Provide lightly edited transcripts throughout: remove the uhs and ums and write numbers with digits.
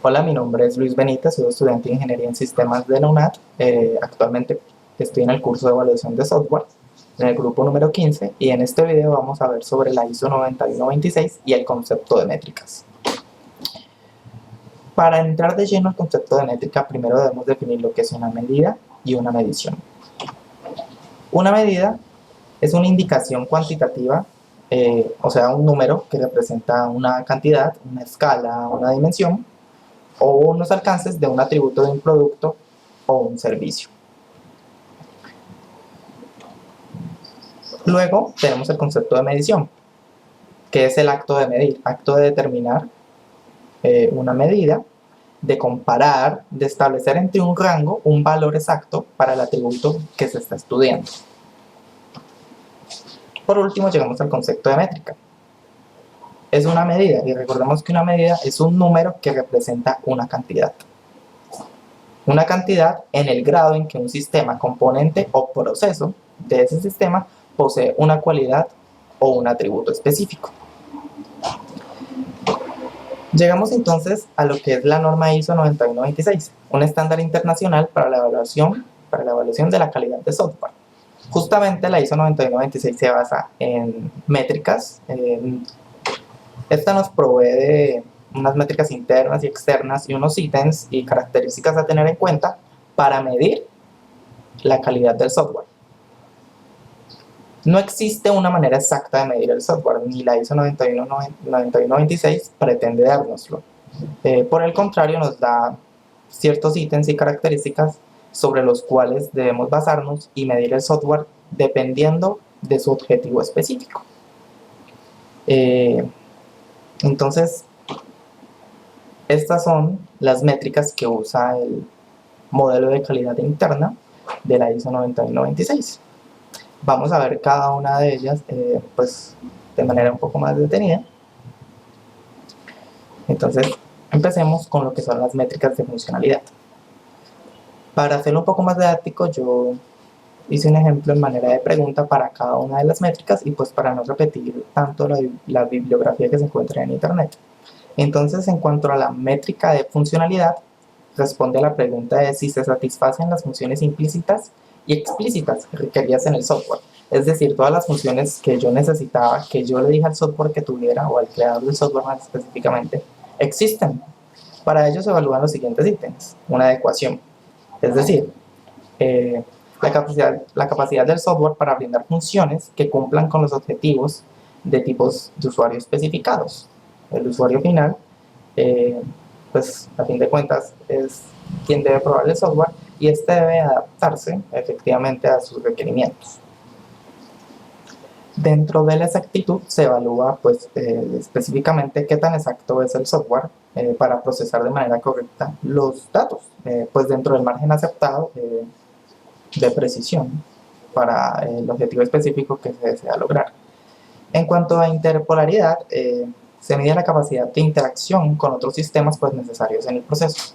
Hola, mi nombre es Luis Benítez, soy estudiante de Ingeniería en Sistemas de la UNAD. Actualmente estoy en el curso de evaluación de software, en el grupo número 15, y en este video vamos a ver sobre la ISO 9126 y el concepto de métricas. Para entrar de lleno al concepto de métrica, primero debemos definir lo que es una medida y una medición. Una medida es una indicación cuantitativa, o sea, un número que representa una cantidad, una escala, una dimensión, o unos alcances de un atributo de un producto o un servicio. Luego tenemos el concepto de medición, que es el acto de medir, acto de determinar una medida, de comparar, de establecer entre un rango un valor exacto para el atributo que se está estudiando. Por último llegamos al concepto de métrica. Es una medida, y recordemos que una medida es un número que representa una cantidad. Una cantidad en el grado en que un sistema, componente o proceso de ese sistema posee una cualidad o un atributo específico. Llegamos entonces a lo que es la norma ISO 9126, un estándar internacional para la evaluación de la calidad de software. Justamente la ISO 9126 se basa en métricas. Esta nos provee de unas métricas internas y externas y unos ítems y características a tener en cuenta para medir la calidad del software. No existe una manera exacta de medir el software, ni la ISO 9126 pretende dárnoslo. Por el contrario, nos da ciertos ítems y características sobre los cuales debemos basarnos y medir el software dependiendo de su objetivo específico. Entonces, estas son las métricas que usa el modelo de calidad interna de la ISO 9126. Vamos a ver cada una de ellas pues, de manera un poco más detenida. Entonces, empecemos con lo que son las métricas de funcionalidad. Para hacerlo un poco más didáctico, yo hice un ejemplo en manera de pregunta para cada una de las métricas y pues para no repetir tanto la bibliografía que se encuentra en internet. Entonces, en cuanto a la métrica de funcionalidad, responde a la pregunta de si se satisfacen las funciones implícitas y explícitas requeridas en el software. Es decir, todas las funciones que yo necesitaba, que yo le dije al software que tuviera, o al creador del software más específicamente, existen. Para ello se evalúan los siguientes ítems. Una adecuación, es decir, la capacidad del software para brindar funciones que cumplan con los objetivos de tipos de usuario especificados. El usuario final, pues a fin de cuentas, es quien debe probar el software y este debe adaptarse efectivamente a sus requerimientos. Dentro de la exactitud se evalúa pues, específicamente qué tan exacto es el software para procesar de manera correcta los datos, pues dentro del margen aceptado de precisión para el objetivo específico que se desea lograr. En cuanto a interpolaridad, se mide la capacidad de interacción con otros sistemas pues, necesarios en el proceso.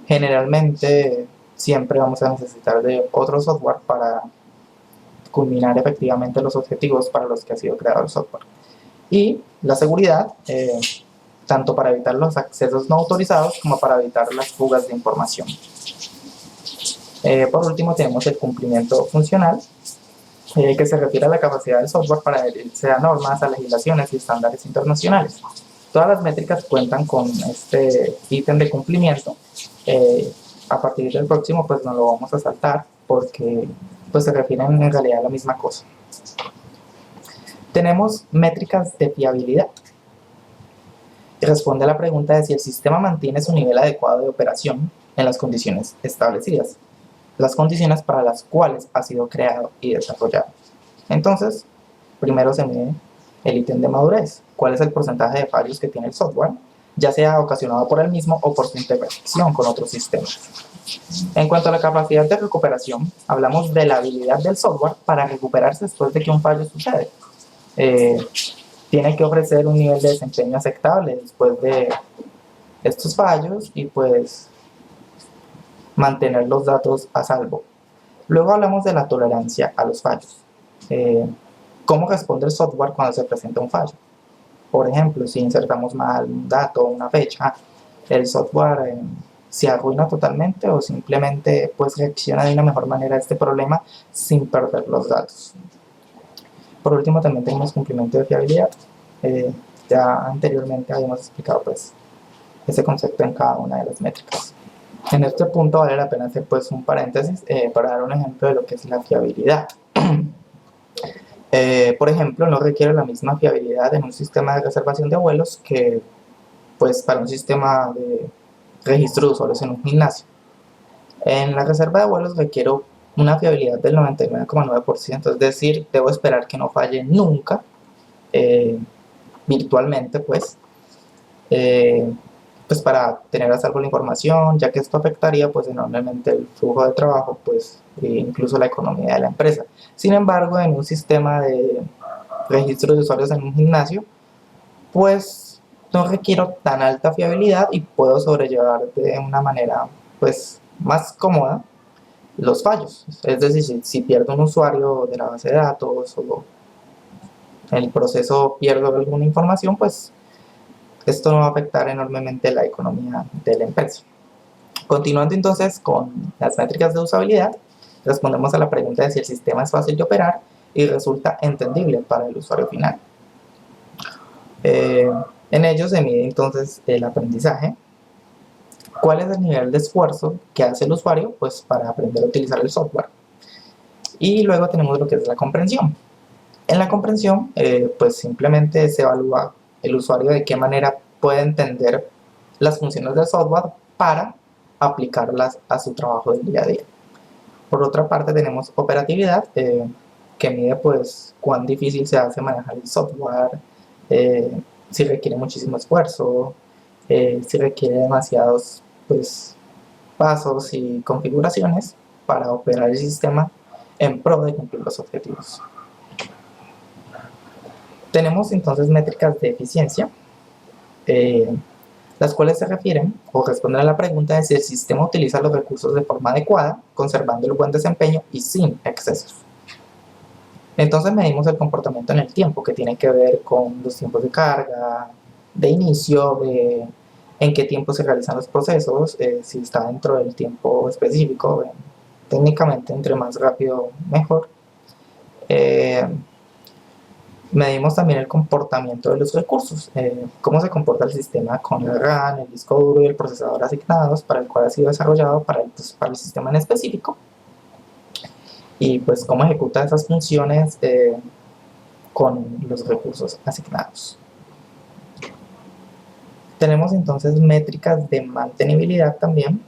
Generalmente siempre vamos a necesitar de otro software para culminar efectivamente los objetivos para los que ha sido creado el software. Y la seguridad, tanto para evitar los accesos no autorizados como para evitar las fugas de información. Por último tenemos el cumplimiento funcional, que se refiere a la capacidad del software para adherirse a normas, a legislaciones y estándares internacionales. Todas las métricas cuentan con este ítem de cumplimiento. A partir del próximo pues no lo vamos a saltar porque pues se refieren en realidad a la misma cosa. Tenemos métricas de fiabilidad. Responde a la pregunta de si el sistema mantiene su nivel adecuado de operación en las condiciones establecidas, las condiciones para las cuales ha sido creado y desarrollado. Entonces, primero se mide el ítem de madurez, cuál es el porcentaje de fallos que tiene el software, ya sea ocasionado por él mismo o por su integración con otros sistemas. En cuanto a la capacidad de recuperación, hablamos de la habilidad del software para recuperarse después de que un fallo sucede. Tiene que ofrecer un nivel de desempeño aceptable después de estos fallos y pues mantener los datos a salvo. Luego hablamos de la tolerancia a los fallos. ¿Cómo responde el software cuando se presenta un fallo? Por ejemplo, si insertamos mal un dato o una fecha, el software se arruina totalmente o simplemente pues reacciona de una mejor manera a este problema sin perder los datos. Por último, también tenemos cumplimiento de fiabilidad. Ya anteriormente habíamos explicado pues ese concepto en cada una de las métricas. En este punto vale la pena hacer pues un paréntesis para dar un ejemplo de lo que es la fiabilidad. Por ejemplo, no requiere la misma fiabilidad en un sistema de reservación de vuelos que pues para un sistema de registro de usuarios en un gimnasio. En la reserva de vuelos requiero una fiabilidad del 99,9%, es decir, debo esperar que no falle nunca, virtualmente pues para tener a salvo la información, ya que esto afectaría pues enormemente el flujo de trabajo, pues e incluso la economía de la empresa. Sin embargo, en un sistema de registro de usuarios en un gimnasio, pues no requiero tan alta fiabilidad y puedo sobrellevar de una manera pues más cómoda los fallos. Es decir, si pierdo un usuario de la base de datos o en el proceso pierdo alguna información, pues esto no va a afectar enormemente la economía de la empresa. Continuando entonces con las métricas de usabilidad, respondemos a la pregunta de si el sistema es fácil de operar y resulta entendible para el usuario final. En ello se mide entonces el aprendizaje. ¿Cuál es el nivel de esfuerzo que hace el usuario pues, para aprender a utilizar el software? Y luego tenemos lo que es la comprensión. En la comprensión, pues simplemente se evalúa el usuario de qué manera puede entender las funciones del software para aplicarlas a su trabajo del día a día. Por otra parte tenemos operatividad, que mide pues cuán difícil se hace manejar el software, si requiere muchísimo esfuerzo, si requiere demasiados pues, pasos y configuraciones para operar el sistema en pro de cumplir los objetivos. Tenemos entonces métricas de eficiencia, las cuales se refieren o responden a la pregunta de si el sistema utiliza los recursos de forma adecuada, conservando el buen desempeño y sin excesos. Entonces medimos el comportamiento en el tiempo, que tiene que ver con los tiempos de carga, de inicio, en qué tiempo se realizan los procesos, si está dentro del tiempo específico, técnicamente entre más rápido mejor. Medimos también el comportamiento de los recursos, cómo se comporta el sistema con la RAM, el disco duro y el procesador asignados para el cual ha sido desarrollado para el sistema en específico, y pues cómo ejecuta esas funciones con los recursos asignados. Tenemos entonces métricas de mantenibilidad también,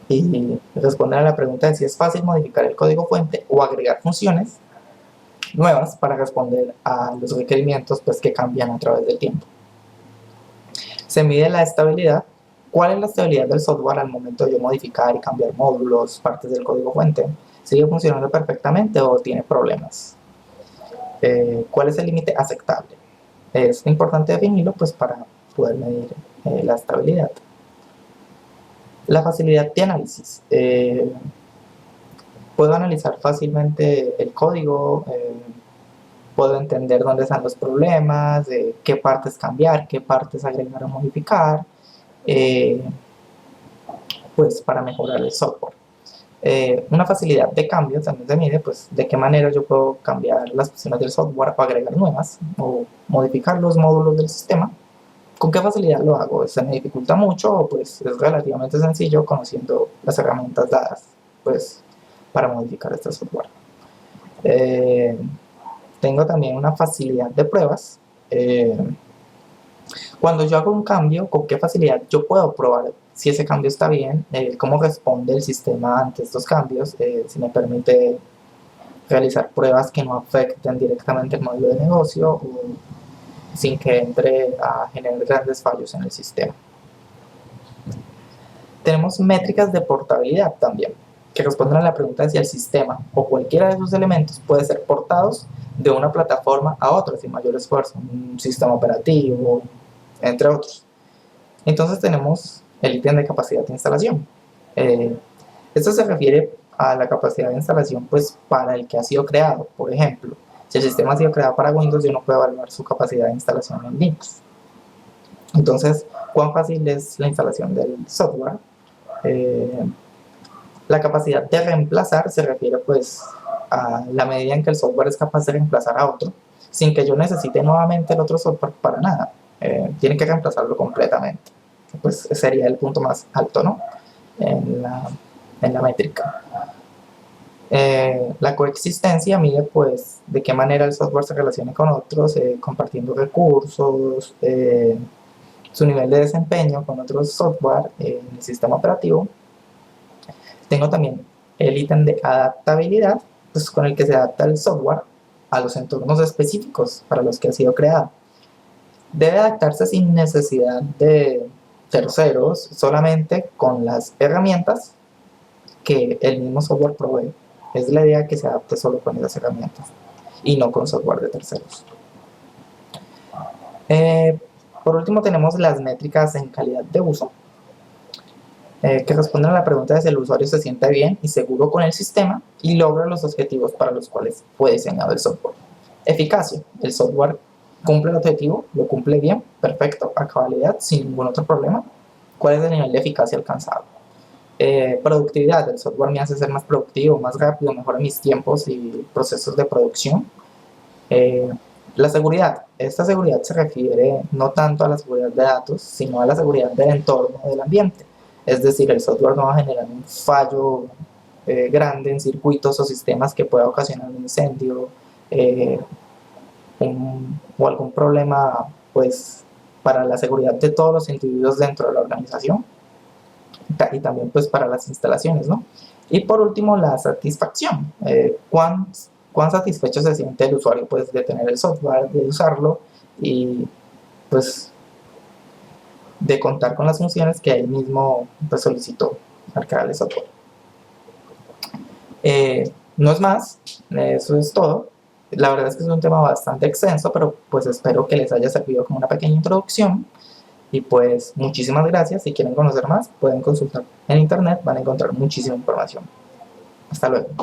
y responden a la pregunta de si es fácil modificar el código fuente o agregar funciones nuevas para responder a los requerimientos pues, que cambian a través del tiempo. Se mide la estabilidad. ¿Cuál es la estabilidad del software al momento de yo modificar y cambiar módulos, partes del código fuente? ¿Sigue funcionando perfectamente o tiene problemas? ¿Cuál es el límite aceptable? Es importante definirlo pues, para poder medir la estabilidad. La facilidad de análisis. Puedo analizar fácilmente el código, puedo entender dónde están los problemas, qué partes cambiar, qué partes agregar o modificar, pues para mejorar el software. Una facilidad de cambio también se mide, pues de qué manera yo puedo cambiar las funciones del software o agregar nuevas o modificar los módulos del sistema. ¿Con qué facilidad lo hago? ¿Se me dificulta mucho o pues es relativamente sencillo conociendo las herramientas dadas pues para modificar este software? Tengo también una facilidad de pruebas. Cuando yo hago un cambio, ¿con qué facilidad yo puedo probar si ese cambio está bien? ¿Cómo responde el sistema ante estos cambios? Si me permite realizar pruebas que no afecten directamente el modelo de negocio o sin que entre a generar grandes fallos en el sistema. Tenemos métricas de portabilidad también, que responden a la pregunta de si el sistema o cualquiera de sus elementos puede ser portados de una plataforma a otra sin mayor esfuerzo, un sistema operativo, entre otros. Entonces tenemos el ítem de capacidad de instalación. Esto se refiere a la capacidad de instalación pues, para el que ha sido creado. Por ejemplo, si el sistema ha sido creado para Windows, yo no puedo evaluar su capacidad de instalación en Linux. Entonces, ¿cuán fácil es la instalación del software? La capacidad de reemplazar se refiere pues a la medida en que el software es capaz de reemplazar a otro sin que yo necesite nuevamente el otro software para nada. Tiene que reemplazarlo completamente. Pues sería el punto más alto, ¿no? En la métrica. La coexistencia mide pues de qué manera el software se relaciona con otros, compartiendo recursos, su nivel de desempeño con otros software en el sistema operativo. Tengo también el ítem de adaptabilidad, pues con el que se adapta el software a los entornos específicos para los que ha sido creado. Debe adaptarse sin necesidad de terceros, solamente con las herramientas que el mismo software provee. Es la idea que se adapte solo con esas herramientas y no con software de terceros. Por último tenemos las métricas en calidad de uso, que responden a la pregunta de si el usuario se siente bien y seguro con el sistema y logra los objetivos para los cuales fue diseñado el software. Eficacia, el software cumple el objetivo, lo cumple bien, perfecto, a cabalidad, sin ningún otro problema. ¿Cuál es el nivel de eficacia alcanzado? Productividad, el software me hace ser más productivo, más rápido, mejora mis tiempos y procesos de producción. La seguridad, esta seguridad se refiere no tanto a la seguridad de datos, sino a la seguridad del entorno, del ambiente. Es decir, el software no va a generar un fallo grande en circuitos o sistemas que pueda ocasionar un incendio o algún problema pues, para la seguridad de todos los individuos dentro de la organización y también pues, para las instalaciones, ¿no? Y por último, la satisfacción. ¿Cuán satisfecho se siente el usuario pues, de tener el software, de usarlo y pues de contar con las funciones que él mismo pues, solicitó al crear el software? No es más, eso es todo. La verdad es que es un tema bastante extenso, pero pues espero que les haya servido como una pequeña introducción. Y pues muchísimas gracias. Si quieren conocer más, pueden consultar en internet, van a encontrar muchísima información. Hasta luego.